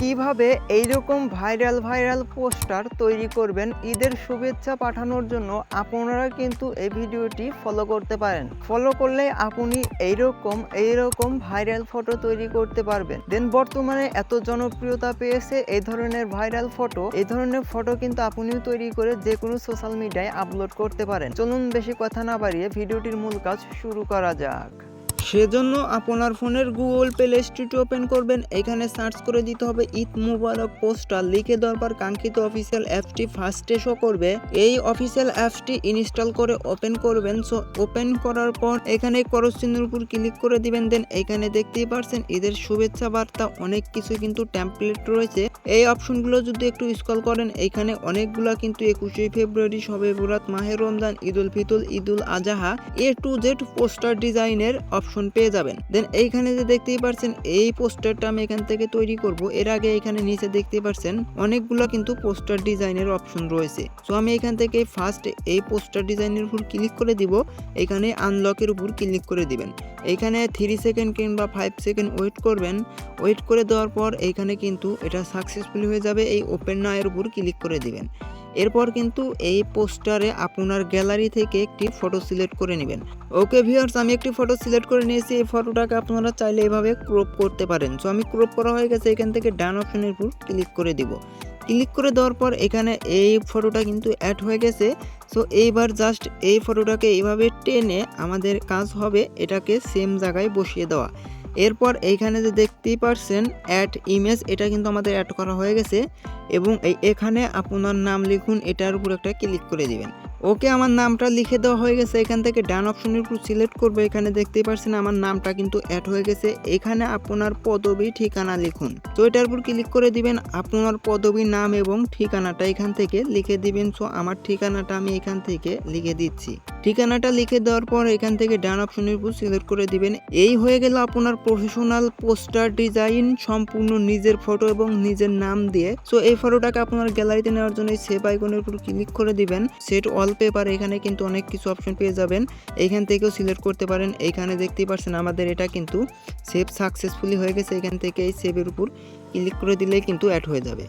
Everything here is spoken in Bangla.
কিভাবে এইরকম ভাইরাল পোস্টার তৈরি করবেন ঈদের শুভেচ্ছা পাঠানোর জন্য আপনারা কিন্তু এই ভিডিওটি ফলো করতে পারেন। ফলো করলে আপনি এইরকম ভাইরাল ফটো তৈরি করতে পারবেন। দেন বর্তমানে এত জনপ্রিয়তা পেয়েছে এই ধরনের ফটো কিন্তু আপনিও তৈরি করে যে কোনো সোশ্যাল মিডিয়ায় আপলোড করতে পারেন। চলুন বেশি কথা না বাড়িয়ে ভিডিওটির মূল কাজ শুরু করা যাক। সেজন্য আপনার ফোনের গুগল প্লে স্টোরটি ওপেন করবেন। এখানে সার্চ করে দিতে হবে ঈদ মুবারক পোস্টার, লিখে দেওয়ার পর কাঙ্ক্ষিত অফিসিয়াল অ্যাপসটি ফার্স্টে শো করবে। এই অফিসিয়াল অ্যাপসটি ইনস্টল করে ওপেন করবেন। সো ওপেন করার পর এখানে ক্রস চিহ্নের উপর ক্লিক করে দিবেন। দেন এখানে দেখতেই পারছেন ঈদের শুভেচ্ছা বার্তা অনেক কিছু কিন্তু টেমপ্লেট রয়েছে। এই অপশনগুলো যদি একটু স্ক্রল করেন এখানে অনেকগুলা কিন্তু 21শে ফেব্রুয়ারি, Shabe Barat, Mahe Ramzan, Eid ul Fitr, Eid ul Adha A to Z poster ডিজাইনের অপশন পেয়ে যাবেন। দেন এইখানে যে দেখতেই পারছেন এই পোস্টারটা আমি এখান থেকে তৈরি করব। এর আগে এখানে নিচে দেখতে পারছেন অনেকগুলো কিন্তু পোস্টার ডিজাইনের অপশন রয়েছে। সো আমি এখান থেকে ফার্স্ট এই পোস্টার ডিজাইনের উপর ক্লিক করে দিব। এখানে আনলকের উপর ক্লিক করে দিবেন। এখানে 3 সেকেন্ড কিংবা 5 সেকেন্ড ওয়েট করবেন। ওয়েট করে দেওয়ার পর এইখানে কিন্তু এটা সাকসেসফুল হয়ে যাবে। এই ওপেন নাও এর উপর ক্লিক করে দিবেন। এরপর কিন্তু এই পোস্টারে আপনার গ্যালারি থেকে একটি ফটো সিলেক্ট করে নেবেন। ওকে ভিউয়ার্স, আমি একটি ফটো সিলেক্ট করে নিয়েছি। এই ফটোটাকে আপনারা চাইলে এভাবে ক্রপ করতে পারেন। সো আমি ক্রপ করা হয়ে গেছে। এখান থেকে ডান অপশনের উপর ক্লিক করে দিব। ক্লিক করে দেওয়ার পর এখানে এই ফটোটা কিন্তু অ্যাড হয়ে গেছে। সো এইবার জাস্ট এই ফটোটাকে এইভাবে টেনে আমাদের কাজ হবে এটাকে সেম জায়গায় বসিয়ে দেওয়া। এরপর এইখানে যে দেখতেই পারছেন অ্যাড ইমেজ, এটা কিন্তু আমাদের অ্যাড করা হয়ে গেছে এবং এখানে আপনার নাম লিখুন, এটার উপর একটা ক্লিক করে দিবেন। ওকে, আমার নামটা লিখে দেওয়া হয়ে গেছে। এখান থেকে ডান অপশনের উপর সিলেক্ট করবো। এখানে দেখতেই পারছেন আমার নামটা কিন্তু অ্যাড হয়ে গেছে। এখানে আপনার পদবি ঠিকানা লিখুন। তো এটার উপর ক্লিক করে দিবেন। আপনার পদবি, নাম এবং ঠিকানাটা এখান থেকে লিখে দিবেন। সো আমার ঠিকানাটা আমি এখান থেকে লিখে দিচ্ছি। ঠিকানাটা লিখে দেওয়ার পর এখান থেকে ডান অপশনের উপর সিলেক্ট করে দিবেন। এই হয়ে গেল আপনার প্রফেশনাল পোস্টার ডিজাইন, সম্পূর্ণ নিজের ফটো এবং নিজের নাম দিয়ে। সো এই ফটোটাকে আপনার গ্যালারিতে নেওয়ার জন্য সেভ আইকনের উপর ক্লিক করে দিবেন। সেট অল পেপার, এখানে কিন্তু অনেক কিছু অপশন পেয়ে যাবেন। এইখান থেকেও সিলেক্ট করতে পারেন। এইখানে দেখতেই পাচ্ছেন আমাদের এটা কিন্তু সেভ সাকসেসফুলি হয়ে গেছে। এখান থেকে এই সেভের উপর ক্লিক করে দিলেই কিন্তু অ্যাড হয়ে যাবে।